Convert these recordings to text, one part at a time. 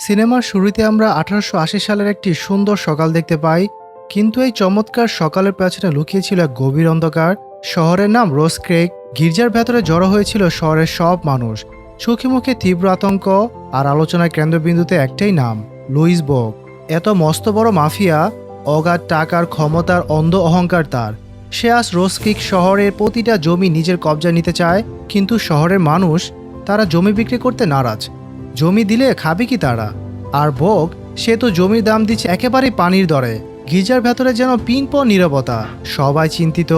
সিনেমার শুরুতে আমরা 1880 সালের একটি সুন্দর সকাল দেখতে পাই, কিন্তু এই চমৎকার সকালের পেছনে লুকিয়ে ছিল এক গভীর অন্ধকার। শহরের নাম রোজ ক্রেক। গির্জার ভেতরে জড়ো হয়েছিল শহরের সব মানুষ, চোখে মুখে তীব্র আতঙ্ক, আর আলোচনার কেন্দ্রবিন্দুতে একটাই নাম, লুইস বোক। এত মস্ত বড় মাফিয়া, অগাধ টাকার ক্ষমতার অন্ধ অহংকার তার। সে আজ রোজ ক্রিক শহরের প্রতিটা জমি নিজের কবজা নিতে চায়, কিন্তু শহরের মানুষ, তারা জমি বিক্রি করতে নারাজ। জমি দিলে খাবে কি তারা? আর বোক, সে তো জমির দাম দিচ্ছে একেবারেই পানির দরে। গির্জার ভেতরে যেন পিনপন নীরবতা, সবাই চিন্তিত।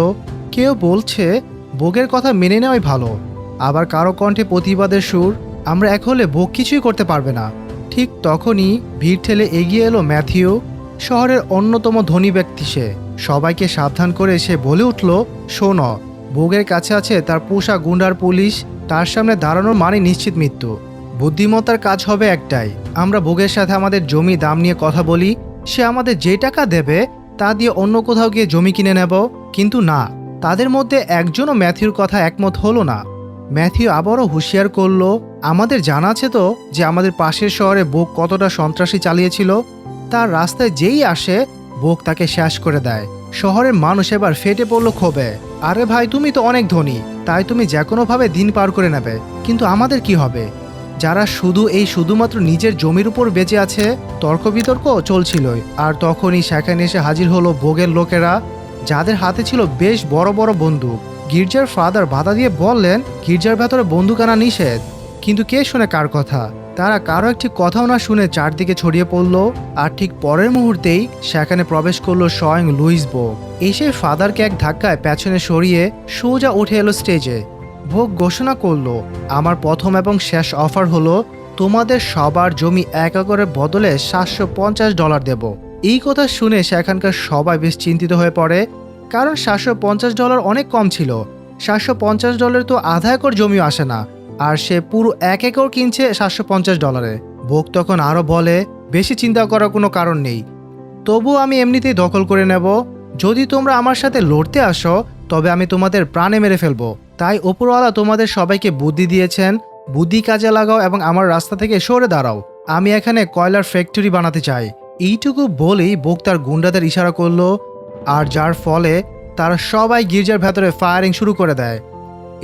কেউ বলছে বোকের কথা মেনে নেওয়াই ভালো, আবার কারো কণ্ঠে প্রতিবাদের সুর, আমরা এক হলে বোক কিছুই করতে পারবে না। ঠিক তখনই ভিড় ঠেলে এগিয়ে এলো ম্যাথিউ, শহরের অন্যতম ধনী ব্যক্তি সে। সবাইকে সাবধান করে সে বলে উঠল, শোন, বোগের কাছে আছে তার পোষা গুন্ডার পুলিশ, তার সামনে দাঁড়ানোর মানে নিশ্চিত মৃত্যু। বুদ্ধিমত্তার কাজ হবে একটাই, আমরা বোগের সাথে আমাদের জমি দাম নিয়ে কথা বলি, সে আমাদের যে টাকা দেবে তা দিয়ে অন্য কোথাও গিয়ে জমি কিনে নেব। কিন্তু না, তাদের মধ্যে একজনও ম্যাথিউর কথা একমত হলো না। ম্যাথিউ আবারও হুঁশিয়ার করলো, আমাদের জানা আছে তো যে আমাদের পাশের শহরে বোক কতটা সন্ত্রাসী চালিয়েছিল। তার রাস্তায় যেই আসে বোক তাকে শেষ করে দেয়। শহরের মানুষ এবার ফেটে পড়ল ক্ষোভে। আরে ভাই, তুমি তো অনেক ধনী, তাই তুমি যে কোনোভাবে দিন পার করে নেবে, কিন্তু আমাদের কি হবে যারা শুধুমাত্র নিজের জমির উপর বেঁচে আছে? তর্ক বিতর্ক চলছিলই, আর তখনই সেখানে এসে হাজির হলো বোগের লোকেরা, যাদের হাতে ছিল বেশ বড় বড় বন্দুক। গির্জার ফাদার বাধা দিয়ে বললেন গির্জার ভেতরে বন্দুক আনা নিষেধ, কিন্তু কে শুনে কার কথা? তারা কারো একটি কথাও না শুনে চারদিকে ছড়িয়ে পড়ল, আর ঠিক পরের মুহূর্তেই সেখানে প্রবেশ করলো স্বয়ং লুইস বোক। এসে ফাদারকে এক ধাক্কায় পেছনে সরিয়ে সোজা উঠে এলো স্টেজে। ভোগ ঘোষণা করলো, আমার প্রথম এবং শেষ অফার হলো তোমাদের সবার জমি 1 একরের বদলে $750 দেব। এই কথা শুনে সেখানকার সবাই বেশ চিন্তিত হয়ে পড়ে, কারণ $750 অনেক কম ছিল। $750 তো আধা একর জমিও আসে না, আর সে পুরো 1 একর কিনছে $750। ভোগ তখন আরো বলে, বেশি চিন্তা করার কোনো কারণ নেই, তবু আমি এমনিতেই দখল করে নেব। যদি তোমরা আমার সাথে লড়তে আসো তবে আমি তোমাদের প্রাণে মেরে ফেলবো। তাই ওপরওয়ালা তোমাদের সবাইকে বুদ্ধি দিয়েছেন, বুদ্ধি কাজে লাগাও এবং আমার রাস্তা থেকে সরে দাঁড়াও। আমি এখানে কয়লার ফ্যাক্টরি বানাতে চাই। এইটুকু বলেই বোক তার গুন্ডাদের ইশারা করলো, আর যার ফলে তারা সবাই গির্জার ভেতরে ফায়ারিং শুরু করে দেয়।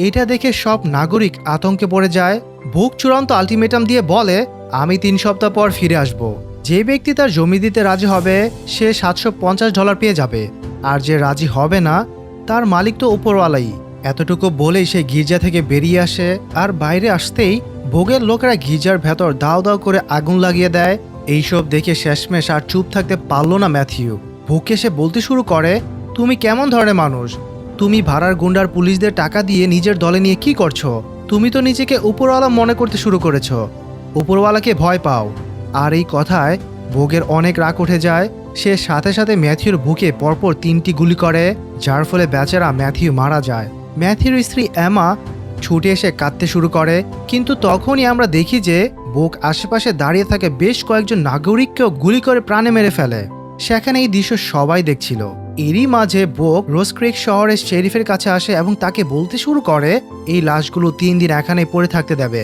এটা দেখে সব নাগরিক আতঙ্কে পড়ে যায়। বোক চূড়ান্ত আলটিমেটাম দিয়ে বলে, আমি 3 সপ্তাহ পর ফিরে আসব। যে ব্যক্তি তার জমি দিতে রাজি হবে সে $750 পেয়ে যাবে, আর যে রাজি হবে না তার মালিক তো উপরওয়ালাই। এতটুকু বলেই সে গির্জা থেকে বেরিয়ে আসে, আর বাইরে আসতেই ভোগের লোকেরা গির্জার ভেতর দাও দাও করে আগুন লাগিয়ে দেয়। এইসব দেখে শেষমেশ আর চুপ থাকতে পারল না ম্যাথিউ। ভোগকে সে বলতে শুরু করে, তুমি কেমন ধরনের মানুষ? তুমি ভাড়ার গুন্ডার পুলিশদের টাকা দিয়ে নিজের দলে নিয়ে কি করছো? তুমি তো নিজেকে উপরওয়ালা মনে করতে শুরু করেছো, উপরওয়ালাকে ভয় পাও। আর এই কথায় ভোগের অনেক রাগ উঠে যায়। সে সাথে সাথে ম্যাথিউর বুকে পরপর 3টি গুলি করে, যার ফলে বেচারা ম্যাথিউ মারা যায়। ম্যাথিউর স্ত্রী এমা ছুটে এসে কাঁদতে শুরু করে, কিন্তু তখনই আমরা দেখি যে বোক আশেপাশে দাঁড়িয়ে থাকে বেশ কয়েকজন নাগরিককেও গুলি করে প্রাণে মেরে ফেলে। সেখানে এই দৃশ্য সবাই দেখছিল। এরই মাঝে বোক রোজ ক্রিক শহরের শেরিফের কাছে আসে এবং তাকে বলতে শুরু করে এই লাশগুলো 3 দিন এখানে পড়ে থাকতে দেবে,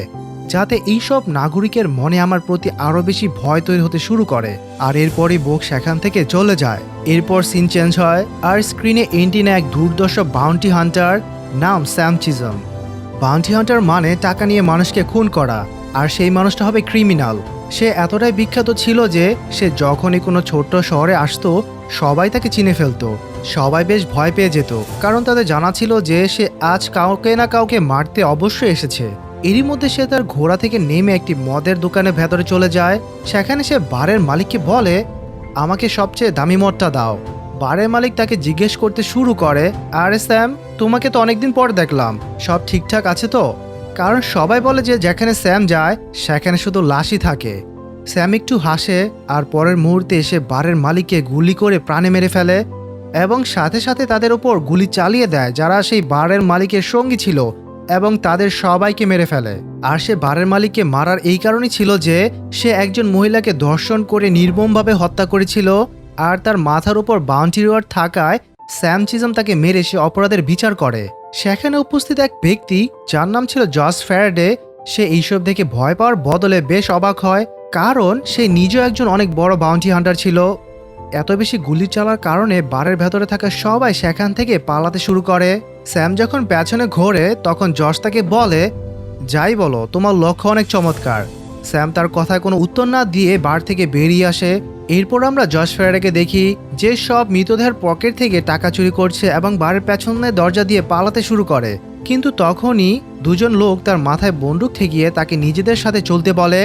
যাতে এইসব নাগরিকের মনে আমার প্রতি আরো বেশি ভয় তৈরি হতে শুরু করে। আর এরপরই বোক সেখান থেকে চলে যায়। এরপর সিন চেঞ্জ হয়, আর স্ক্রিনে এন্ট্রি নেয় এক দুর্দর্শ বাউন্টি হান্টার, নাম স্যাম চিজম। বাউন্টি হান্টার মানে টাকা নিয়ে মানুষকে খুন করা, আর সেই মানুষটা হবে ক্রিমিনাল। সে এতটাই বিখ্যাত ছিল যে সে যখনই কোনো ছোট্ট শহরে আসতো সবাই তাকে চিনে ফেলতো। সবাই বেশ ভয় পেয়ে যেত, কারণ তাদের জানা ছিল যে সে আজ কাউকে না কাউকে মারতে অবশ্যই এসেছে। এরই মধ্যে সে তার ঘোড়া থেকে নেমে একটি মদের দোকানের ভেতরে চলে যায়। সেখানে সে বারের মালিককে বলে, আমাকে সবচেয়ে দামি মদটা দাও। বারের মালিক তাকে জিজ্ঞেস করতে শুরু করে, আরে স্যাম, তোমাকে তো অনেকদিন পর দেখলাম, সব ঠিকঠাক আছে তো? কারণ সবাই বলে যে যেখানে স্যাম যায় সেখানে শুধু লাশই থাকে। স্যাম একটু হাসে, আর পরের মুহূর্তে সে বারের মালিককে গুলি করে প্রাণে মেরে ফেলে, এবং সাথে সাথে তাদের ওপর গুলি চালিয়ে দেয় যারা সেই বারের মালিকের সঙ্গী ছিল, এবং তাদের সবাইকে মেরে ফেলে। আর সে বারের মালিককে মারার এই কারণই ছিল যে সে একজন মহিলাকে ধর্ষণ করে নির্মমভাবে হত্যা করেছিল, আর তার মাথার উপর বাউন্টি রিওয়ার্ড থাকায় স্যাম চিজম তাকে মেরে সে অপরাধের বিচার করে। সেখানে উপস্থিত এক ব্যক্তি যার নাম ছিল জস ফ্যারাডে, সে এইসব দেখে ভয় পাওয়ার বদলে বেশ অবাক হয়, কারণ সে নিজেও একজন অনেক বড় বাউন্টি হান্টার ছিল। এত বেশি গুলি চালার কারণে বারের ভেতরে থাকা সবাই সেখান থেকে পালাতে শুরু করে। স্যাম যখন পেছনে ঘোরে তখন জশ তাকে বলে, যাই বলো, তোমার লক্ষ্য অনেক চমৎকার। স্যাম তার কথায় কোনো উত্তর না দিয়ে বার থেকে বেরিয়ে আসে। এরপর আমরা জশ ফ্যারাডেকে দেখি যে সব মৃতদেহের পকেট থেকে টাকা চুরি করছে এবং বারের পেছনে দরজা দিয়ে পালাতে শুরু করে। কিন্তু তখনই দুজন লোক তার মাথায় বন্দুক ঠেকিয়ে তাকে নিজেদের সাথে চলতে বলে।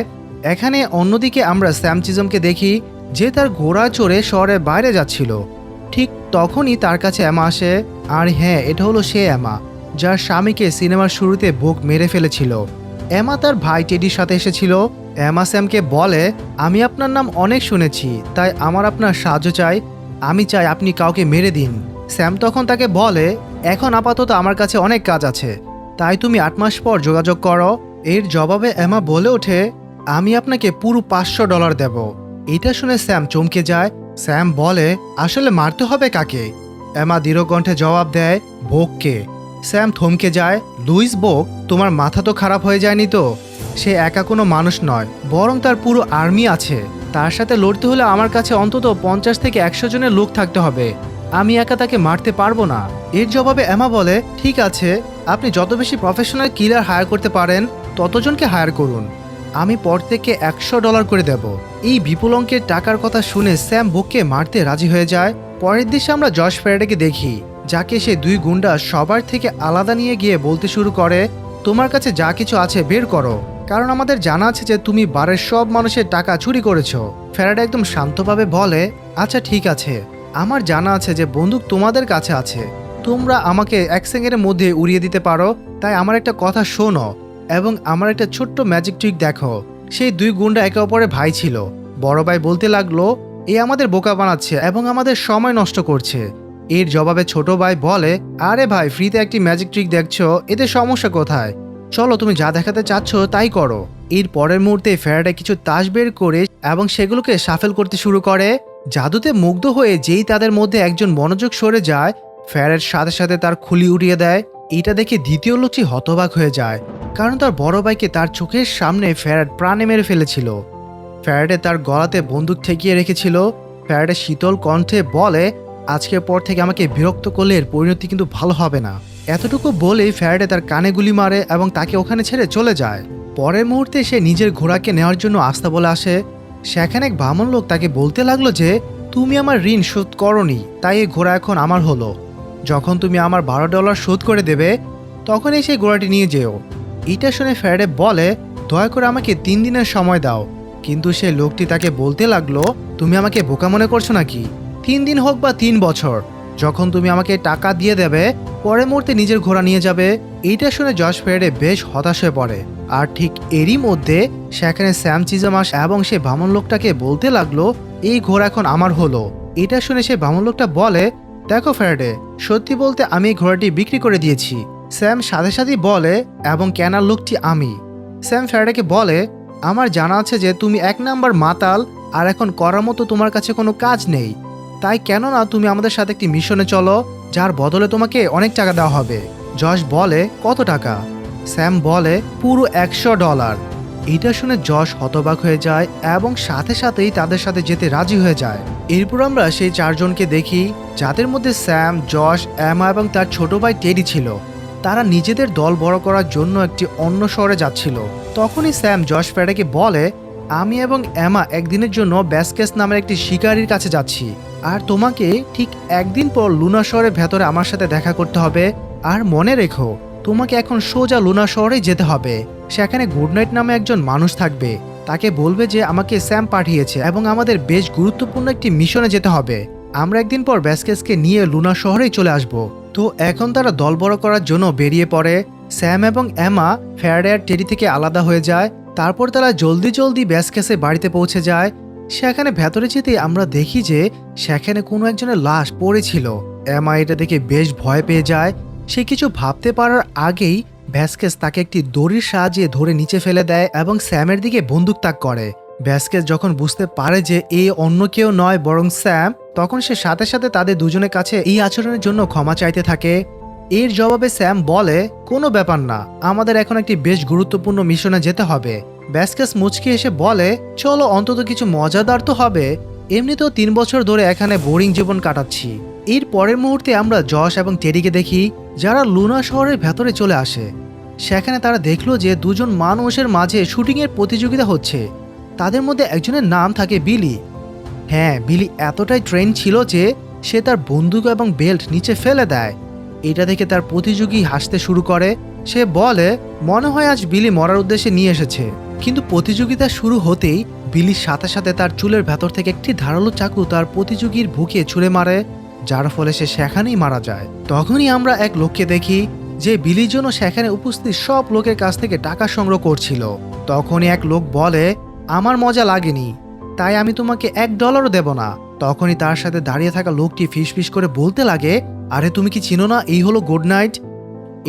এখানে অন্যদিকে আমরা স্যাম চিজমকে দেখি যে তার ঘোড়া চড়ে শহরের বাইরে যাচ্ছিল। ঠিক তখনই তার কাছে এমা আসে। আর হ্যাঁ, এটা হলো সে এমা যার স্বামীকে সিনেমার শুরুতে বুক মেরে ফেলেছিল। এমা তার ভাই টেডির সাথে এসেছিল। এমা স্যামকে বলে, আমি আপনার নাম অনেক শুনেছি, তাই আমার আপনার সাহায্য চাই। আমি চাই আপনি কাউকে মেরে দিন। স্যাম তখন তাকে বলে, এখন আপাতত আমার কাছে অনেক কাজ আছে, তাই তুমি 8 মাস পর যোগাযোগ করো। এর জবাবে এমা বলে ওঠে, আমি আপনাকে পুরো $500 দেব। এটা শুনে স্যাম চমকে যায়। স্যাম বলে, আসলে মারতে হবে কাকে? এমা দৃঢ়কণ্ঠে জবাব দেয়, বোককে। স্যাম থমকে যায়। লুইস বোক? তোমার মাথা তো খারাপ হয়ে যায়নি তো? সে একা কোনো মানুষ নয়, বরং তার পুরো আর্মি আছে। তার সাথে লড়তে হলে আমার কাছে অন্তত 50 থেকে 100 জনের লোক থাকতে হবে। আমি একা তাকে মারতে পারবো না। এর জবাবে এমা বলে, ঠিক আছে, আপনি যত বেশি প্রফেশনাল কিলার হায়ার করতে পারেন ততজনকে হায়ার করুন। আমি পর থেকে $100 করে দেব। এই বিপুল অঙ্কের টাকার কথা শুনে স্যাম বোককে মারতে রাজি হয়ে যায়। পরের দৃশ্যে আমরা জশ ফ্যারাডেকে দেখি, যাকে সে 2 গুন্ডা সবার থেকে আলাদা নিয়ে গিয়ে বলতে শুরু করে, তোমার কাছে যা কিছু আছে বের করো, কারণ আমাদের জানা আছে যে তুমি বারের সব মানুষের টাকা চুরি করেছো। ফ্যারাডে একদম শান্তভাবে বলে, আচ্ছা ঠিক আছে, আমার জানা আছে যে বন্দুক তোমাদের কাছে আছে, তোমরা আমাকে 1 সেকেন্ডের মধ্যে উড়িয়ে দিতে পারো। তাই আমার একটা কথা শোনো এবং আমার একটা ছোট্ট ম্যাজিক ট্রিক দেখো। সেই 2 গুন্ডা একে অপরের ভাই ছিল। বড় ভাই বলতে লাগলো, এ আমাদের বোকা বানাচ্ছে এবং আমাদের সময় নষ্ট করছে। এর জবাবে ছোট ভাই বলে, আরে ভাই, ফ্রিতে একটি ম্যাজিক ট্রিক দেখছো, এতে সমস্যা কোথায়? চলো, তুমি যা দেখাতে চাচ্ছ তাই করো। এর পরের মুহূর্তে ফ্যারাডে কিছু তাস বের করে এবং সেগুলোকে শাফেল করতে শুরু করে। জাদুতে মুগ্ধ হয়ে যেই তাদের মধ্যে একজন মনোযোগ সরে যায়, ফ্যারাড সাথে সাথে তার খুলি উড়িয়ে দেয়। এটা দেখে দ্বিতীয় লোকটি হতবাক হয়ে যায়, কারণ তার বড় ভাইকে তার চোখের সামনে ফ্যারাড প্রাণে মেরে ফেলেছিল। ফ্যারাডে তার গলাতে বন্দুক ঠেকিয়ে রেখেছিল। ফ্যারাডে শীতল কণ্ঠে বলে, আজকের পর থেকে আমাকে বিরক্ত করলে এর পরিণতি কিন্তু ভালো হবে না। এতটুকু বলেই ফ্যারাডে তার কানে গুলি মারে এবং তাকে ওখানে ছেড়ে চলে যায়। পরের মুহূর্তে সে নিজের ঘোড়াকে নেওয়ার জন্য আস্তাবলে আসে। সেখানে এক বামন লোক তাকে বলতে লাগলো যে, তুমি আমার ঋণ শোধ করনি, তাই এই ঘোড়া এখন আমার হলো। যখন তুমি আমার $12 শোধ করে দেবে তখনই সেই ঘোড়াটি নিয়ে যেও। এটা শুনে ফ্যারাডে বলে, দয়া করে আমাকে 3 দিনের সময় দাও। কিন্তু সে লোকটি তাকে বলতে লাগলো, তুমি আমাকে বোকা মনে করছো নাকি? 3 দিন হোক বা 3 বছর, যখন তুমি আমাকে টাকা দিয়ে দেবে পরের মুহূর্তে নিজের ঘোড়া নিয়ে যাবে। এইটা শুনে জশ ফ্যারাডে বেশ হতাশ হয়ে পড়ে। আর ঠিক এরই মধ্যে সেখানে স্যাম চিজম আসে এবং সে বামন লোকটাকে বলতে লাগলো, এই ঘোড়া এখন আমার হলো। এটা শুনে সে বামন লোকটা বলে, দেখো ফ্যারাডে, সত্যি বলতে আমি এই ঘোড়াটি বিক্রি করে দিয়েছি। স্যাম সাথে সাথেই বলে, এবং কেনার লোকটি আমি। স্যাম ফ্যারাডেকে বলে, আমার জানা আছে যে তুমি 1 নাম্বার মাতাল আর এখন করার মতো তোমার কাছে কোনো কাজ নেই। তাই কেন না তুমি আমাদের সাথে একটি মিশনে চলো, যার বদলে তোমাকে অনেক টাকা দেওয়া হবে। জশ বলে, কত টাকা? স্যাম বলে, পুরো $100। এটা শুনে জশ হতবাক হয়ে যায় এবং সাথে সাথেই তাদের সাথে যেতে রাজি হয়ে যায়। এরপর আমরা সেই 4 জনকে দেখি, যাদের মধ্যে স্যাম, জশ, এমা এবং তার ছোট ভাই টেডি ছিল। তারা নিজেদের দল বড় করার জন্য একটি অন্য শহরে যাচ্ছিল। তখনই স্যাম জশ ফ্যারাডেকে বলে, আমি এবং এমা একদিনের জন্য ব্যাসকেস নামের একটি শিকারীর কাছে যাচ্ছি, আর তোমাকে ঠিক 1 দিন পর লুনা শহরের ভেতরে আমার সাথে দেখা করতে হবে। আর মনে রেখো, তোমাকে এখন সোজা লুনা শহরেই যেতে হবে। সেখানে গুডনাইট নামে একজন মানুষ থাকবে, তাকে বলবে যে আমাকে স্যাম পাঠিয়েছে এবং আমাদের বেশ গুরুত্বপূর্ণ একটি মিশনে যেতে হবে। আমরা 1 দিন পর ব্যাসকেসকে নিয়ে লুনা শহরেই চলে আসব। তো এখন তারা দল বড় করার জন্য বেরিয়ে পড়ে। স্যাম এবং এমা ফ্যারাডে আর টেডি থেকে আলাদা হয়ে যায়। তারপর তারা জলদি জলদি ব্যাসকেসে বাড়িতে পৌঁছে যায়। সেখানে ভেতরে যেতেই আমরা দেখি যে সেখানে কোনো একজনের লাশ পড়েছিল। এমা এটা দেখে বেশ ভয় পেয়ে যায়। সে কিছু ভাবতে পারার আগেই ভ্যাসকেস তাকে একটি দড়ির সাহায্যে ধরে নিচে ফেলে দেয় এবং স্যামের দিকে বন্দুক তাক করে। ভ্যাসকেস যখন বুঝতে পারে যে এ অন্য কেউ নয় বরং স্যাম, তখন সে সাথে সাথে তাদের দুজনের কাছে এই আচরণের জন্য ক্ষমা চাইতে থাকে। এর জবাবে স্যাম বলে, কোনো ব্যাপার না, আমাদের এখন একটি বেশ গুরুত্বপূর্ণ মিশনে যেতে হবে। ব্যাসকেস মুচকি এসে বলে, চলো অন্তত কিছু মজাদার তো হবে, এমনিতেও 3 বছর ধরে এখানে বোরিং জীবন কাটাচ্ছি। এর পরের মুহূর্তে আমরা জশ এবং টেরিকে দেখি, যারা লুনা শহরের ভেতরে চলে আসে। সেখানে তারা দেখলো যে দুজন মানুষের মাঝে শুটিংয়ের প্রতিযোগিতা হচ্ছে। তাদের মধ্যে একজনের নাম থাকে বিলি। হ্যাঁ, বিলি এতটাই ট্রেন ছিল যে সে তার বন্দুক এবং বেল্ট নিচে ফেলে দেয়। এটা দেখে তার প্রতিযোগী হাসতে শুরু করে। সে বলে, মনে হয় আজ বিলি মরার উদ্দেশ্যে নিয়ে এসেছে। কিন্তু প্রতিযোগিতা শুরু হতেই বিলির সাথে সাথে তার চুলের ভেতর থেকে একটি ধারালো চাকু তার প্রতিযোগীর বুকে ছুঁড়ে মারে, যার ফলে সে সেখানেই মারা যায়। তখনই আমরা এক লোককে দেখি যে বিলির জন্য সেখানে উপস্থিত সব লোকের কাছ থেকে টাকা সংগ্রহ করছিল। তখনই এক লোক বলে, আমার মজা লাগেনি, তাই আমি তোমাকে $1 দেব না। তখনই তার সাথে দাঁড়িয়ে থাকা লোকটি ফিসফিস করে বলতে লাগে, আরে তুমি কি চিনো না এই হলো গুড নাইট?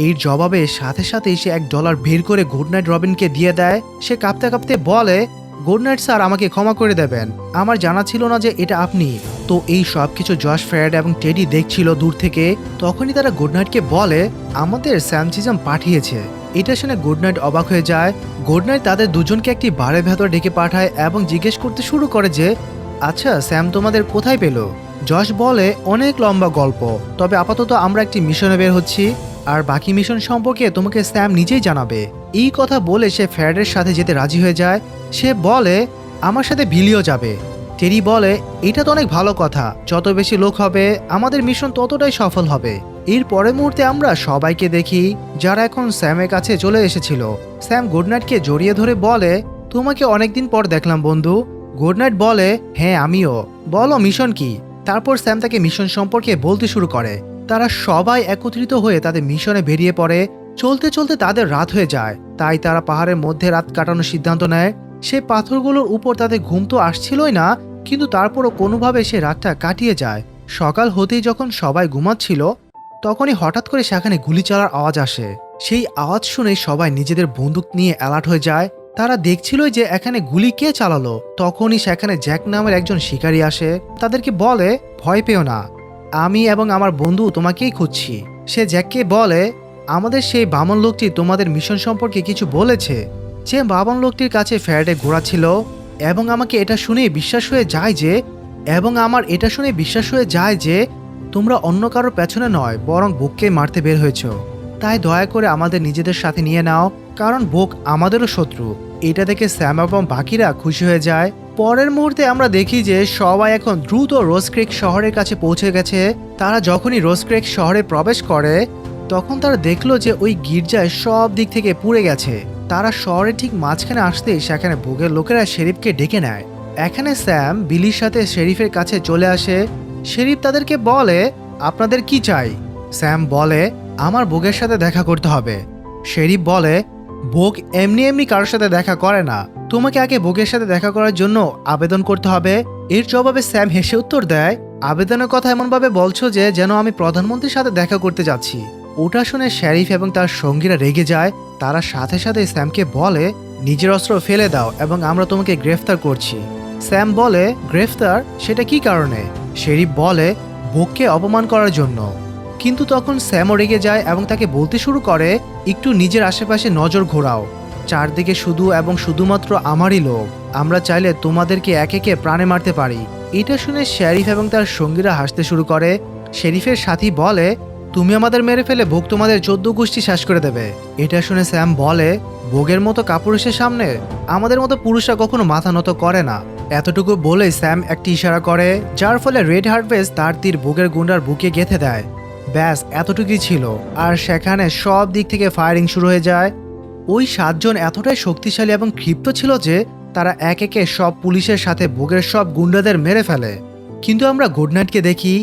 এর জবাবে সাথে সাথেই সে $1 বের করে গুড নাইট রবিনকে দিয়ে দেয়। সে কাঁপতে কাঁপতে বলে, গুড নাইট স্যার, আমাকে ক্ষমা করে দেবেন, আমার জানা ছিল না যে এটা আপনি। তো এই সব কিছু জশ, ফ্রেড এবং টেডি দেখছিল দূর থেকে। তখনই তারা গুড নাইটকে বলে, আমাদের স্যামচিজম পাঠিয়েছে। এটা শুনে গুড নাইট অবাক হয়ে যায়। গুড নাইট তাদের দুজনকে একটি বারের ভেতর ডেকে পাঠায় এবং জিজ্ঞেস করতে শুরু করে যে, আচ্ছা স্যাম তোমাদের কোথায় পেল? জশ বলে, অনেক লম্বা গল্প, তবে আপাতত আমরা একটি মিশনে বের হচ্ছি, আর বাকি মিশন সম্পর্কে তোমাকে স্যাম নিজেই জানাবে। এই কথা বলে সে ফ্রেডের সাথে যেতে রাজি হয়ে যায়। সে বলে, আমার সাথে বিলিও যাবে। টেরি বলে, এটা তো অনেক ভালো কথা, যত বেশি লোক হবে আমাদের মিশন ততটাই সফল হবে। এর পরের মুহূর্তে আমরা সবাইকে দেখি যারা এখন স্যামের কাছে চলে এসেছিল। স্যাম গুডনাইটকে জড়িয়ে ধরে বলে, তোমাকে অনেকদিন পর দেখলাম বন্ধু। গুডনাইট বলে, হ্যাঁ আমিও, বলো মিশন কি? তারপর স্যাম তাকে মিশন সম্পর্কে বলতে শুরু করে। তারা সবাই একত্রিত হয়ে তাদের মিশনে বেরিয়ে পড়ে। চলতে চলতে তাদের রাত হয়ে যায়, তাই তারা পাহাড়ের মধ্যে রাত কাটানোর সিদ্ধান্ত নেয়। সেই পাথরগুলোর উপর তাদের ঘুম তো আসছিলই না, কিন্তু তারপরও কোনোভাবে সে রাতটা কাটিয়ে যায়। সকাল হতেই যখন সবাই ঘুমাচ্ছিল, তখনই হঠাৎ করে সেখানে গুলি চালার আওয়াজ আসে। সেই আওয়াজ শুনে সবাই নিজেদের বন্দুক নিয়ে অ্যালার্ট হয়ে যায়। তারা দেখছিল যে এখানে গুলি কে চালালো। তখনই সেখানে জ্যাক নামের একজন শিকারী আসে। তাদেরকে বলে, ভয় পেও না, আমি এবং আমার বন্ধু তোমাকেই খুঁজছি। সে জ্যাককে বলে, আমাদের সেই বামন লোকটি তোমাদের মিশন সম্পর্কে কিছু বলেছে। যে বামন লোকটির কাছে ফ্যারাডে ঘোড়া ছিল, এবং আমাকে এটা শুনে বিশ্বাস হয়ে যায় যে তোমরা অন্য কারোর পেছনে নয়, বরং বুককে মারতে বের হয়েছ। তাই দয়া করে আমাদের নিজেদের সাথে নিয়ে নাও, কারণ বুক আমাদেরও শত্রু। এটা দেখে স্যাম এবং বাকিরা খুশি হয়ে যায়। পরের মুহূর্তে আমরা দেখি যে সবাই এখন দ্রুত রোজ ক্রিক শহরের কাছে পৌঁছে গেছে। তারা যখনই রোজ ক্রিক শহরে প্রবেশ করে, তখন তারা দেখলো যে ওই গির্জায় সব দিক থেকে পুড়ে গেছে। তারা শহরের ঠিক মাঝখানে আসতেই সেখানে ভোগের লোকেরা শেরিফকে ডেকে নেয়। এখানে স্যাম বিলির সাথে শেরিফের কাছে চলে আসে। শেরিফ তাদেরকে বলে, আপনাদের কি চাই? স্যাম বলে, আমার ভোগের সাথে দেখা করতে হবে। শেরিফ বলে, ভোগ এমনি এমনি কারোর সাথে দেখা করে না, তোমাকে আগে ভোগের সাথে দেখা করার জন্য আবেদন করতে হবে। এর জবাবে স্যাম হেসে উত্তর দেয়, আবেদনের কথা এমনভাবে বলছো যে যেন আমি প্রধানমন্ত্রীর সাথে দেখা করতে যাচ্ছি। ওটা শুনে শেরিফ এবং তার সঙ্গীরা রেগে যায়। তারা সাথে সাথে স্যামকে বলে, নিজের অস্ত্র ফেলে দাও এবং আমরা তোমাকে গ্রেফতার করছি। স্যাম বলে, গ্রেফতার? সেটা কি কারণে? শেরিফ বলে, ভোগকে অপমান করার জন্য। কিন্তু তখন স্যামও রেগে যায় এবং তাকে বলতে শুরু করে, একটু নিজের আশেপাশে নজর ঘোরাও, চারদিকে শুধু এবং শুধুমাত্র আমারই লোক, আমরা চাইলে তোমাদেরকে একে একে প্রাণে মারতে পারি। এটা শুনে শেরিফ এবং তার সঙ্গীরা হাসতে শুরু করে। শেরিফের সাথী বলে, তুমি আমাদের মেরে ফেলে ভোগ তোমাদের 14 গোষ্ঠী শেষ করে দেবে। এটা শুনে স্যাম বলে, ভোগের মতো কাপুরুষের সামনে আমাদের মতো পুরুষরা কখনো মাথা নত করে না। এতটুকু বলে স্যাম একটি ইশারা করে, যার ফলে রেড হারভেস্ট তার তীর ভোগের গুন্ডার বুকে গেঁথে দেয়। ব্যাস এতটুকুই ছিল, আর সেখানে সব দিক থেকে ফায়ারিং শুরু হয়ে যায়। ওই 7 জন এতটাই শক্তিশালী এবং ক্ষিপ্ত ছিল যে তারা এক একে সব পুলিশের সাথে ভোগের সব গুন্ডাদের মেরে ফেলে। কিন্তু আমরা গুডনাইটকে দেখি,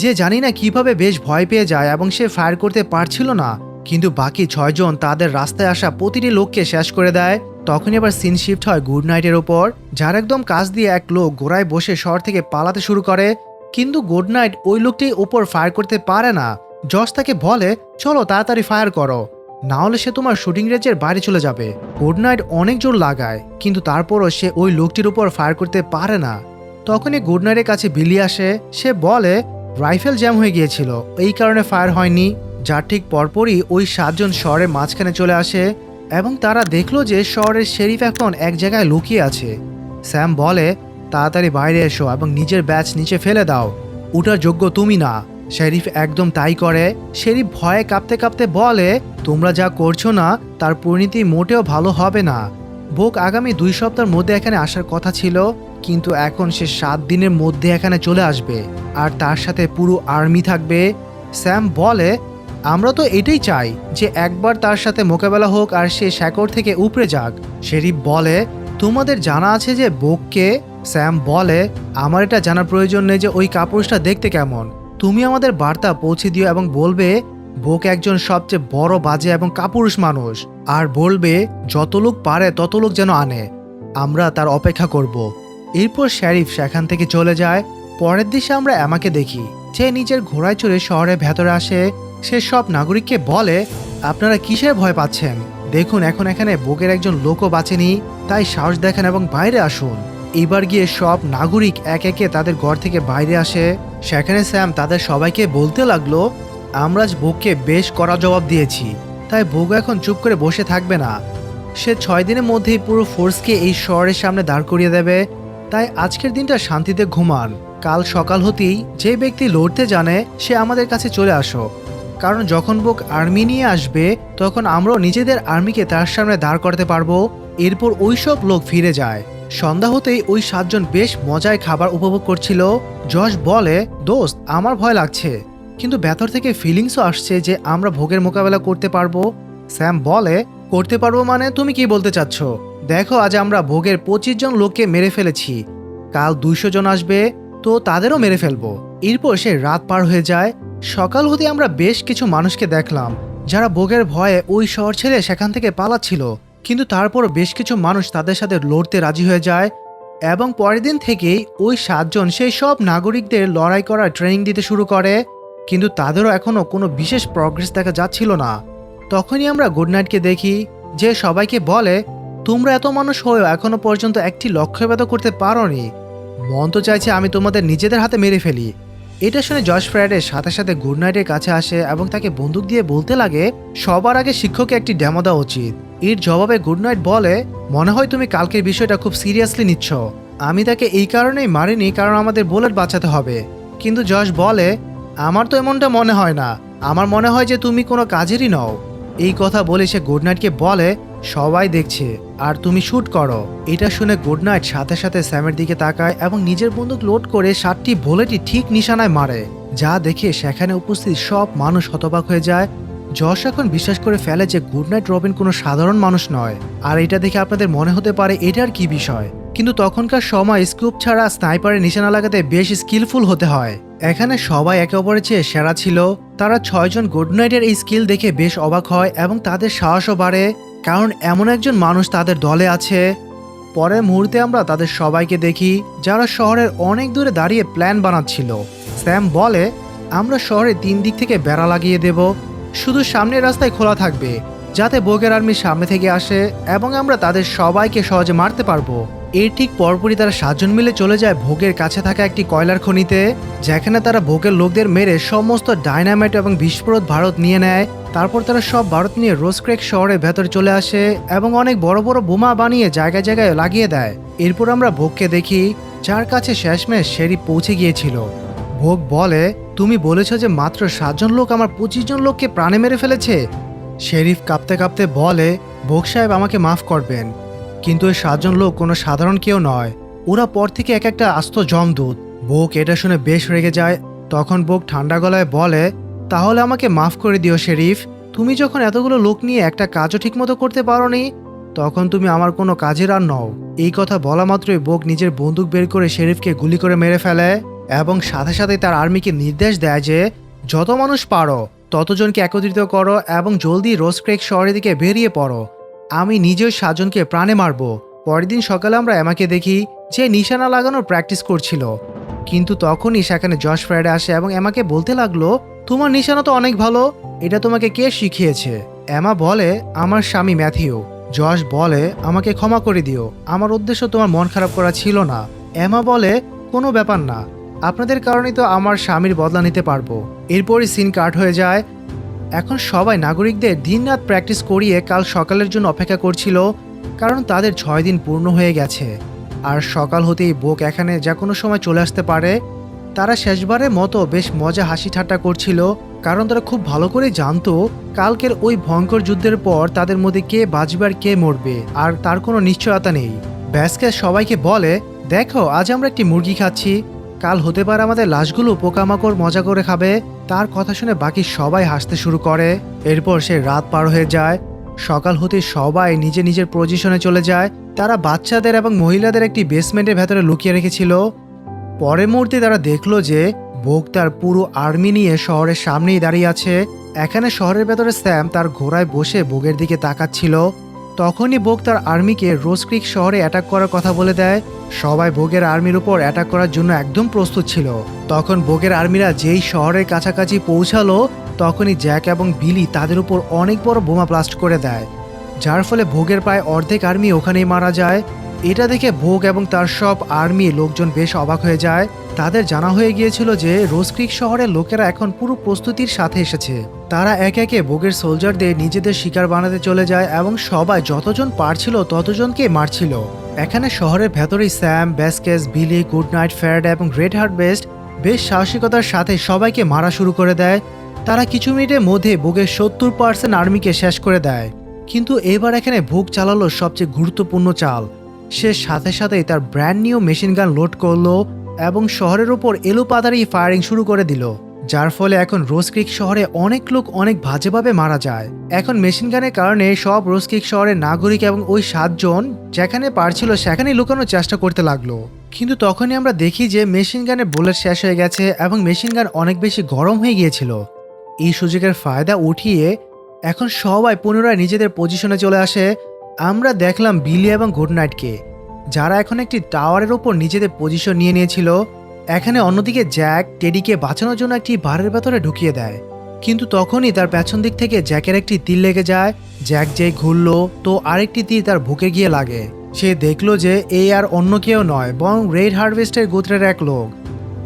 যে জানি না কিভাবে বেশ ভয় পেয়ে যায় এবং সে ফায়ার করতে পারছিল না, কিন্তু বাকি 6 জন তাদের রাস্তায় আসা প্রতিটি লোককে শেষ করে দেয়। তখনই আবার সিন শিফট হয় গুডনাইটের ওপর, যার একদম কাছ দিয়ে এক লোক ঘোড়ায় বসে শহর থেকে পালাতে শুরু করে। কিন্তু গুডনাইট ওই লোকটির ওপর ফায়ার করতে পারে না। জশ তাকে বলে, চলো তাড়াতাড়ি ফায়ার করো, না হলে সে তোমার শুটিং রেঞ্জের বাইরে চলে যাবে। গুডনাইট অনেক জোর লাগায়, কিন্তু তারপরও সে ওই লোকটির উপর ফায়ার করতে পারে না। তখনই গুডনাইটের কাছে বিলি আসে। সে বলে, রাইফেল জ্যাম হয়ে গিয়েছিল, এই কারণে ফায়ার হয়নি। যার ঠিক পরপরই ওই 7 জন শহরের মাঝখানে চলে আসে। এবং তারা দেখলো যে শহরের শেরিফ এখন এক জায়গায় লুকিয়ে আছে। স্যাম বলে, তাড়াতাড়ি বাইরে এসো এবং নিজের ব্যাচ নিচে ফেলে দাও, ওটার যোগ্য তুমি না। শেরিফ একদম তাই করে। শেরিফ ভয়ে কাঁপতে কাঁপতে বলে, তোমরা যা করছো না তার পরিণতি মোটেও ভালো হবে না। বোক আগামী 2 সপ্তাহের মধ্যে এখানে আসার কথা ছিল, কিন্তু এখন সে 7 দিনের মধ্যে এখানে চলে আসবে, আর তার সাথে পুরো আর্মি থাকবে। স্যাম বলে, আমরা তো এটাই চাই যে একবার তার সাথে মোকাবেলা হোক আর সে শেকড় থেকে উপড়ে যাক। শেরিফ বলে, তোমাদের জানা আছে যে বোককে? স্যাম বলে, আমার এটা জানার প্রয়োজন নেই যে ওই কাপুরুষটা দেখতে কেমন। তুমি আমাদের বার্তা পৌঁছে দিও এবং বলবে বোক একজন সবচেয়ে বড় বাজে এবং কাপুরুষ মানুষ, আর বলবে যত লোক পারে তত লোক যেন আনে, আমরা তার অপেক্ষা করব। এরপর শেরিফ সেখান থেকে চলে যায়। পরের দিশে আমরা এমাকে দেখি, যে নিজের ঘোড়ায় চড়ে শহরের ভেতরে আসে। সে সব নাগরিককে বলে, আপনারা কিসের ভয় পাচ্ছেন? দেখুন, এখন এখানে বোকের একজন লোকও বাঁচেনি, তাই সাহস দেখান এবং বাইরে আসুন। এবার গিয়ে সব নাগরিক এক একে তাদের ঘর থেকে বাইরে আসে। সেখানে স্যাম তাদের সবাইকে বলতে লাগলো, আমরা আজ বোককে বেশ কড়া জবাব দিয়েছি, তাই বোক এখন চুপ করে বসে থাকবে না। সে 6 দিনের মধ্যেই পুরো ফোর্সকে এই শহরের সামনে দাঁড় করিয়ে দেবে। তাই আজকের দিনটা শান্তিতে ঘুমান। কাল সকাল হতেই যে ব্যক্তি লড়তে জানে সে আমাদের কাছে চলে আসো, কারণ যখন বোক আর্মি নিয়ে আসবে তখন আমরাও নিজেদের আর্মিকে তার সামনে দাঁড় করাতে পারবো। এরপর ওই সব লোক ফিরে যায়। সন্ধ্যা হতেই ওই 7 জন বেশ মজায় খাবার উপভোগ করছিল। জশ বলে, দোস্ত, আমার ভয় লাগছে, কিন্তু ভেতর থেকে ফিলিংসও আসছে যে আমরা ভোগের মোকাবেলা করতে পারবো। স্যাম বলে, করতে পারবো মানে তুমি কি বলতে চাচ্ছ? দেখো, আজ আমরা ভোগের 25 জন লোককে মেরে ফেলেছি, কাল 200 জন আসবে, তো তাদেরও মেরে ফেলবো। এরপর সে রাত পার হয়ে যায়। সকাল হতে আমরা বেশ কিছু মানুষকে দেখলাম যারা ভোগের ভয়ে ওই শহর ছেড়ে সেখান থেকে পালাচ্ছিল, কিন্তু তারপর বেশ কিছু মানুষ তাদের সাথে লড়তে রাজি হয়ে যায়। এবং পরের দিন থেকেই ওই 7 জন সেই সব নাগরিকদের লড়াই করার ট্রেনিং দিতে শুরু করে, কিন্তু তাদেরও এখনও কোনো বিশেষ প্রগ্রেস দেখা যাচ্ছিল না। তখনই আমরা গুডনাইটকে দেখি, যে সবাইকে বলে, তোমরা এত মানুষ হয়েও এখনো পর্যন্ত একটি লক্ষ্যভেদ করতে পারোনি। মন তো চাইছে আমি তোমাদের নিজেদের হাতে মেরে ফেলি। এটা শুনে জশ ফ্রাইডের সাথে সাথে গুডনাইটের কাছে আসে এবং তাকে বন্দুক দিয়ে বলতে লাগে, সবার আগে শিক্ষককে একটি ডেমো দেওয়া উচিত। এর জবাবে গুডনাইট বলে, মনে হয় তুমি কালকের বিষয়টা খুব সিরিয়াসলি নিচ্ছ। আমি তাকে এই কারণেই মারিনি কারণ আমাদের বুলেট বাঁচাতে হবে। কিন্তু জশ বলে, আমার তো এমনটা মনে হয় না, আমার মনে হয় যে তুমি কোনো কাজেরই নও। এই কথা বলে সে গুডনাইটকে বলে, সবাই দেখছে আর তুমি শুট করো। এটা শুনে গুডনাইট সাথে সাথে স্যামের দিকে তাকায় এবং নিজের বন্দুক লোড করে 7টি বুলেটই ঠিক নিশানায় মারে, যা দেখে সেখানে উপস্থিত সব মানুষ হতবাক হয়ে যায়। জশ এখন বিশ্বাস করে ফেলে যে গুডনাইট রবিন কোনো সাধারণ মানুষ নয়। আর এটা দেখে আপনাদের মনে হতে পারে এটার কি বিষয়, কিন্তু তখনকার সময় স্কুপ ছাড়া স্নাইপারের নিশানা লাগাতে বেশ স্কিলফুল হতে হয়। এখানে সবাই একে অপরের চেয়ে সেরা ছিল। তারা 6 জন গুডনাইটের এই স্কিল দেখে বেশ অবাক হয় এবং তাদের সাহসও বাড়ে, কারণ এমন একজন মানুষ তাদের দলে আছে। পরের মুহূর্তে আমরা তাদের সবাইকে দেখি যারা শহরের অনেক দূরে দাঁড়িয়ে প্ল্যান বানাচ্ছিল। স্যাম বলে, আমরা শহরের 3 দিক থেকে বেড়া লাগিয়ে দেব, শুধু সামনের রাস্তায় খোলা থাকবে যাতে বোগের আর্মি সামনে থেকে আসে এবং আমরা তাদের সবাইকে সহজে মারতে পারবো। এর ঠিক পরপরই তারা 7 জন মিলে চলে যায় ভোগের কাছে থাকা একটি কয়লার খনিতে, যেখানে তারা ভোগের লোকদের মেরে সমস্ত ডায়নামাইট এবং বিস্ফোরক ভারত নিয়ে নেয়। তারপর তারা সব ভারত নিয়ে রোজক্রেক শহরের ভেতরে চলে আসে এবং অনেক বড় বড় বোমা বানিয়ে জায়গায় জায়গায় লাগিয়ে দেয়। এরপর আমরা ভোগকে দেখি, যার কাছে শেষমেশ শেরিফ পৌঁছে গিয়েছিল। ভোগ বলে, তুমি বলেছ যে মাত্র 7 জন লোক আমার 25 জন লোককে প্রাণে মেরে ফেলেছে। শেরিফ কাঁপতে কাঁপতে বলে, ভোগ সাহেব, আমাকে মাফ করবেন, কিন্তু ওই 7 জন লোক কোনো সাধারণ কেউ নয়, ওরা পর থেকে এক একটা আস্ত জমদূত। ভোগ এটা শুনে বেশ রেগে যায়। তখন ভোগ ঠান্ডা গলায় বলে, তাহলে আমাকে মাফ করে দিও শেরিফ, তুমি যখন এতগুলো লোক নিয়ে একটা কাজও ঠিকমতো করতে পারোনি, তখন তুমি আমার কোনো কাজের আর নও। এই কথা বলা মাত্রই ভোগ নিজের বন্দুক বের করে শেরিফকে গুলি করে মেরে ফেলে এবং সাথে সাথে তার আর্মিকে নির্দেশ দেয় যে যত মানুষ পারো ততজনকে একত্রিত করো এবং জলদি রোজক্রেক শহরের দিকে বেরিয়ে পড়ো। আমি নিজেও 7 জনকে প্রাণে মারব। পরের দিন সকালে আমরা এমাকে দেখি যে নিশানা লাগানোর প্র্যাকটিস করছিল, কিন্তু তখনই সেখানে জশ ফ্রাইডে আসে এবং এমাকে বলতে লাগলো, তোমার নিশানা তো অনেক ভালো, এটা তোমাকে কে শিখিয়েছে? এমা বলে, আমার স্বামী ম্যাথিউ। জশ বলে, আমাকে ক্ষমা করে দিও, আমার উদ্দেশ্য তোমার মন খারাপ করা ছিল না। এমা বলে, কোনো ব্যাপার না, আপনাদের কারণেই তো আমার স্বামীর বদলা নিতে পারবো। এরপরই সিন কাট হয়ে যায় এখন সবাই নাগরিকদের দিনরাত প্র্যাকটিস করিয়ে কাল সকালের জন্য অপেক্ষা করছিল, কারণ তাদের 6 দিন পূর্ণ হয়ে গেছে। আর সকাল হতেই বোক এখানে যে কোনো সময় চলে আসতে পারে। তারা শেষবারের মতো বেশ মজা হাসি ঠাট্টা করছিল, কারণ তারা খুব ভালো করে জানতো কালকের ওই ভয়ঙ্কর যুদ্ধের পর তাদের মধ্যে কে বাঁচবে আর কে মরবে, আর তার কোনো নিশ্চয়তা নেই। ভ্যাসকেজ সবাইকে বলে, দেখো আজ আমরা একটি মুরগি খাচ্ছি, কাল হতে পারে আমাদের লাশগুলো পোকামাকড় মজা করে খাবে। তার কথা শুনে বাকি সবাই হাসতে শুরু করে। এরপর সে রাত পার হয়ে যায়। সকাল হতে সবাই নিজের পজিশনে চলে যায়। তারা বাচ্চাদের এবং মহিলাদের একটি বেসমেন্টের ভেতরে লুকিয়ে রেখেছিল। পরের মুহূর্তে তারা দেখলো যে বোক তার পুরো আর্মি নিয়ে শহরের সামনেই দাঁড়িয়ে আছে। এখানে শহরের ভেতরে স্যাম তার ঘোড়ায় বসে বোগের দিকে তাকাচ্ছিল। তখনই বোক তার আর্মিকে রোজ ক্রিক শহরে অ্যাটাক করার কথা বলে দেয়। সবাই বোগের আর্মির উপর অ্যাটাক করার জন্য একদম প্রস্তুত ছিল। তখন বোগের আর্মিরা যেই শহরের কাছাকাছি পৌঁছালো, তখনই জ্যাক এবং বিলি তাদের উপর অনেক বড় বোমা ব্লাস্ট করে দেয়, যার ফলে ভোগের প্রায় অর্ধেক আর্মি ওখানেই মারা যায়। এটা দেখে ভোগ এবং তার সব আর্মি লোকজন বেশ অবাক হয়ে যায়। তাদের জানা হয়ে গিয়েছিল যে রোজ ক্রিক শহরের লোকেরা এখন পুরো প্রস্তুতির সাথে এসেছে। তারা একে একে ভোগের সোলজারদের নিজেদের শিকার বানাতে চলে যায় এবং সবাই যতজন পারছিল ততজনকে মারছিল। এখানে শহরের ভেতরেই স্যাম, ভ্যাসকেজ, বিলি, গুড নাইট, ফ্যারাডে এবং রেড হার্ভেস্ট বেশ সাহসিকতার সাথে সবাইকে মারা শুরু করে দেয়। তারা কিছু মিনিটের মধ্যে ভোগের 70% আর্মিকে শেষ করে দেয়। কিন্তু এবার এখানে ভোগ চালালো সবচেয়ে গুরুত্বপূর্ণ চাল। সে সাথে সাথেই তার brand new machine gun load করলো এবং শহরের উপর এলোপাতাড়ি ফায়ারিং শুরু করে দিল, যার ফলে এখন রোজ ক্রিক শহরে অনেক লোক অনেক বাজেভাবে মারা যায়। এখন মেশিন গানের কারণে সব রোজ ক্রিক শহরের নাগরিক এবং ওই 7 জন যেখানে পারছিল সেখানেই লুকানোর চেষ্টা করতে লাগলো। কিন্তু তখনই আমরা দেখি যে মেশিন গানের বুলেট শেষ হয়ে গেছে এবং মেশিন গান অনেক বেশি গরম হয়ে গিয়েছিল। এই সুযোগের ফায়দা উঠিয়ে এখন সবাই পুনরায় নিজেদের পজিশনে চলে আসে। আমরা দেখলাম বিলি এবং গুড নাইটকে, যারা এখন একটি টাওয়ারের ওপর নিজেদের পজিশন নিয়ে নিয়েছিল। এখানে অন্যদিকে জ্যাক টেডিকে বাঁচানোর জন্য একটি বারের ভেতরে ঢুকিয়ে দেয়, কিন্তু তখনই তার পেছন দিক থেকে জ্যাকের একটি তীর লেগে যায়। জ্যাক যেই ঘুরলো তো আরেকটি তীর তার বুকে গিয়ে লাগে। সে দেখলো যে এই আর অন্য কেউ নয় বরং রেড হার্ভেস্টের গোত্রের এক লোক।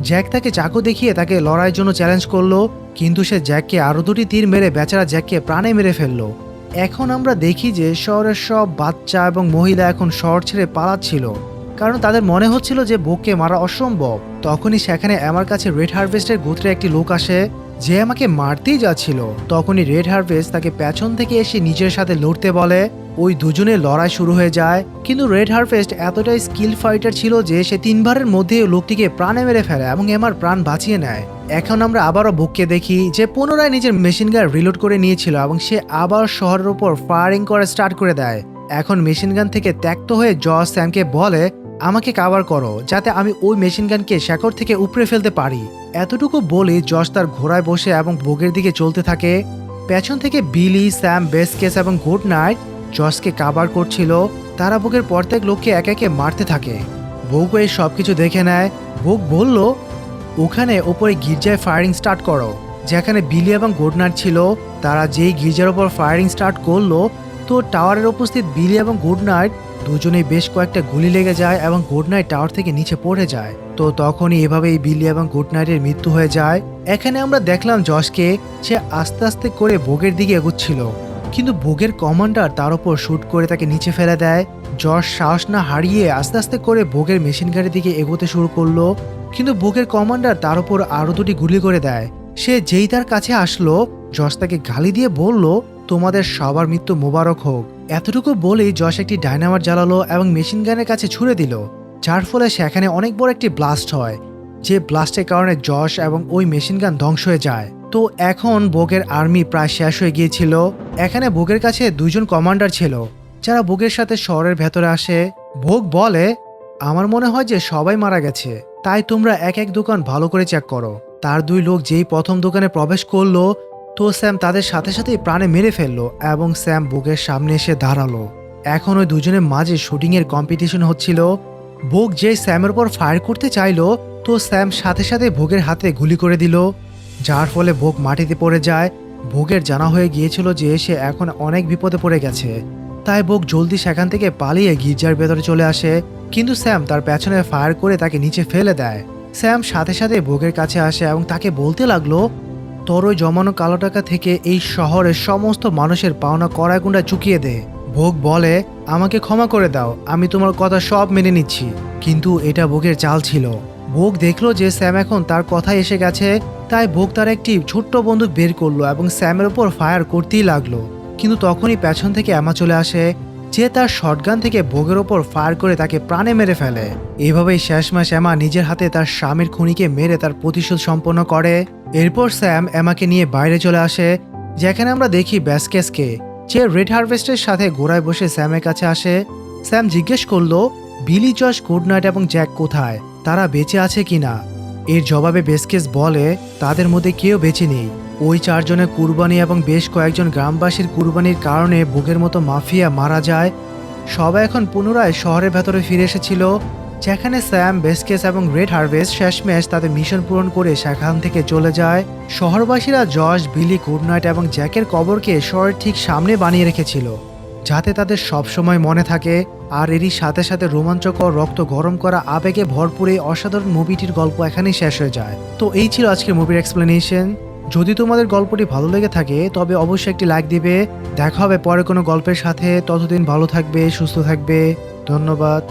জ্যাক তাকে চাকু দেখিয়ে তাকে লড়াইয়ের জন্য চ্যালেঞ্জ করলো, কিন্তু সে জ্যাককে আরও 2টি তীর মেরে বেচারা জ্যাককে প্রাণে মেরে ফেললো। এখন আমরা দেখি যে শহরের সব বাচ্চা এবং মহিলা এখন শহর ছেড়ে পালাচ্ছিল, কারণ তাদের মনে হচ্ছিল যে বোককে মারা অসম্ভব। তখনই সেখানে আমার কাছে রেড হার্ভেস্টের গোত্রে একটি লোক আসে, যে আমাকে মারতেই যাচ্ছিল। তখনই রেড হার্ভেস্ট তাকে পেছন থেকে এসে নিজের সাথে লড়তে বলে। ওই দুজনের লড়াই শুরু হয়ে যায়, কিন্তু রেড হার্ভেস্ট এতটাই স্কিল ফাইটার ছিল যে সে 3বারের মধ্যে লোকটিকে প্রাণে মেরে ফেলে এবং আমার প্রাণ বাঁচিয়ে নেয়। এখন আমরা আবারও বোককে দেখি যে পুনরায় নিজের মেশিন গান রিলোড করে নিয়েছিল এবং সে আবার শহরের উপর ফায়ারিং করা স্টার্ট করে দেয়। এখন মেশিন গান থেকে ত্যক্ত হয়ে জস স্যামকে বলে, আমাকে কাভার করো যাতে আমি ওই মেশিন গানকে শেকড় থেকে উপড়ে ফেলতে পারি। এতটুকু বলে জস তার ঘোড়ায় বসে এবং বোগের দিকে চলতে থাকে। পেছন থেকে বিলি, স্যাম, ভ্যাসকেজ এবং গুড নাইট জসকে কাভার করছিল। তারা বোগের প্রত্যেক লোককে একে একে মারতে থাকে। বোগ এই সবকিছু দেখে নেয়। বোগ বলল, ওখানে ওপরে গির্জায় ফায়ারিং স্টার্ট করো। যেখানে বিলি এবং গুড নাইট ছিল, তারা যেই গির্জার ওপর ফায়ারিং স্টার্ট করলো তো টাওয়ারের উপস্থিত বিলি এবং গুড নাইট দুজনেই বেশ কয়েকটা গুলি লেগে যায় এবং গুড নাইট টাওয়ার থেকে নিচে পড়ে যায়। তো তখনই এভাবেই বিলি এবং গুড নাইটের মৃত্যু হয়ে যায়। এখানে আমরা দেখলাম জসকে, সে আস্তে আস্তে করে বোগের দিকে এগোচ্ছিল, কিন্তু বোগের কমান্ডার তার উপর শুট করে তাকে নিচে ফেলে দেয়। জস সাহস না হারিয়ে আস্তে আস্তে করে বোগের মেশিন গাড়ির দিকে এগোতে শুরু করলো, কিন্তু বোগের কমান্ডার তার উপর আরো 2টি গুলি করে দেয়। সে যেই তার কাছে আসলো, জস তাকে গালি দিয়ে বলল, তোমাদের সবার মৃত্যু মোবারক হোক। এতটুকু বলেই জস একটি ডায়নামাইট জ্বালালো এবং মেশিন গানের কাছে ছুড়ে দিল, যার ফলে সেখানে অনেক বড় একটি ব্লাস্ট হয়, যে ব্লাস্টের কারণে জস এবং ওই মেশিন গান ধ্বংস হয়ে যায়। তো এখন বোগের আর্মি প্রায় শেষ হয়ে গিয়েছিল। এখানে বোগের কাছে 2জন কমান্ডার ছিল, যারা বোগের সাথে শহরের ভেতরে আসে। ভোগ বলে, আমার মনে হয় যে সবাই মারা গেছে, তাই তোমরা এক এক দোকান ভালো করে চেক করো। তার 2 লোক যেই প্রথম দোকানে প্রবেশ করলো তো স্যাম তাদের সাথে সাথেই প্রাণে মেরে ফেললো এবং স্যাম বোগের সামনে এসে দাঁড়ালো। এখন ওই দুজনের মাঝে শুটিং এর কম্পিটিশন হচ্ছিল। বোগ যে স্যামের উপর ফায়ার করতে চাইলো তো স্যাম সাথে সাথে ভোগের হাতে গুলি করে দিল, যার ফলে ভোগ মাটিতে পড়ে যায়। ভোগের জানা হয়ে গিয়েছিল যে সে এখন অনেক বিপদে পড়ে গেছে, তাই ভোগ জলদি সেখান থেকে পালিয়ে গির্জার ভেতরে চলে আসে, কিন্তু স্যাম তার পেছনে ফায়ার করে তাকে নিচে ফেলে দেয়। স্যাম সাথে সাথে ভোগের কাছে আসে এবং তাকে বলতে লাগলো, তোর ওই জমানো কালো টাকা থেকে এই শহরের সমস্ত মানুষের পাওনা কড়াগুন্ডা চুকিয়ে দে। ভোগ বলে, আমাকে ক্ষমা করে দাও, আমি তোমার কথা সব মেনে নিচ্ছি। কিন্তু এটা ভোগের চাল ছিল। ভোগ দেখলো যে স্যাম এখন তার কথায় এসে গেছে, তাই ভোগ তার একটি ছোট্ট বন্দুক বের করলো এবং স্যামের উপর ফায়ার করতেই লাগলো। কিন্তু তখনই পেছন থেকে এমা চলে আসে, যে তার শটগান থেকে ভোগের ওপর ফায়ার করে তাকে প্রাণে মেরে ফেলে। এভাবেই শেষমাস এমা নিজের হাতে তার স্বামীর খুনিকে মেরে তার প্রতিশোধ সম্পন্ন করে। এরপর স্যাম এমাকে নিয়ে বাইরে চলে আসে, যেখানে আমরা দেখি ব্যাসকেসকে, যে রেড হারভেস্টের সাথে ঘোড়ায় বসে স্যামের কাছে আসে। স্যাম জিজ্ঞেস করলো বিলি, জশ, গুডনাইট এবং জ্যাক কোথায়, তারা বেঁচে আছে কিনা। এর জবাবে বেসকেস বলে তাদের মধ্যে কেউ বেঁচে নেই। ওই চারজনের কুরবানি এবং বেশ কয়েকজন গ্রামবাসীর কুরবানির কারণে ভোগের মতো মাফিয়া মারা যায়। সবাই এখন পুনরায় শহরের ভেতরে ফিরে এসেছিল, যেখানে স্যাম, বেসকেস এবং রেড হারভেস্ট শেষমেশ তাদের মিশন পূরণ করে সেখান থেকে চলে যায়। শহরবাসীরা জশ, বিলি, গুডনাইট এবং জ্যাকের কবরকে শহরের ঠিক সামনে বানিয়ে রেখেছিল, যাতে তাদের সবসময় মনে থাকে। আর এরই সাথে সাথে রোমাঞ্চকর, রক্ত গরম করা, আবেগে ভরপুর এই অসাধারণ মুভিটির গল্প এখানেই শেষ হয়ে যায়। তো এই ছিল আজকের মুভির এক্সপ্লেনেশন। যদি তোমাদের গল্পটি ভালো লেগে থাকে তবে অবশ্যই একটি লাইক দিবে। দেখা হবে পরে কোনো গল্পের সাথে, ততদিন ভালো থাকবে, সুস্থ থাকবে। ধন্যবাদ।